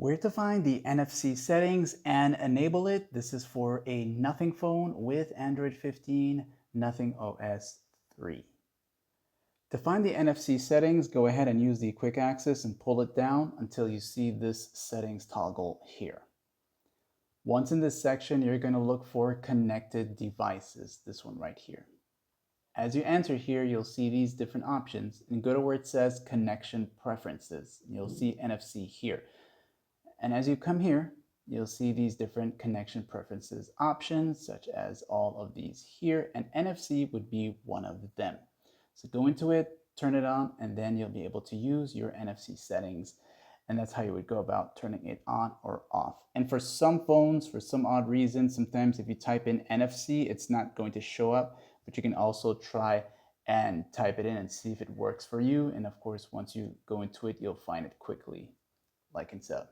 Where to find the NFC settings and enable it. This is for a Nothing phone with Android 15, Nothing OS 3. To find the NFC settings, go ahead and use the quick access and pull it down until you see this settings toggle here. Once in this section, you're going to look for connected devices, this one right here. As you enter here, you'll see these different options and go to where it says connection preferences. You'll see NFC here. And as you come here, you'll see these different connection preferences options, such as all of these here, and NFC would be one of them. So go into it, turn it on, and then you'll be able to use your NFC settings. And that's how you would go about turning it on or off. And for some phones, for some odd reason, sometimes if you type in NFC, it's not going to show up, but you can also try and type it in and see if it works for you. And of course, once you go into it, you'll find it quickly, like and so.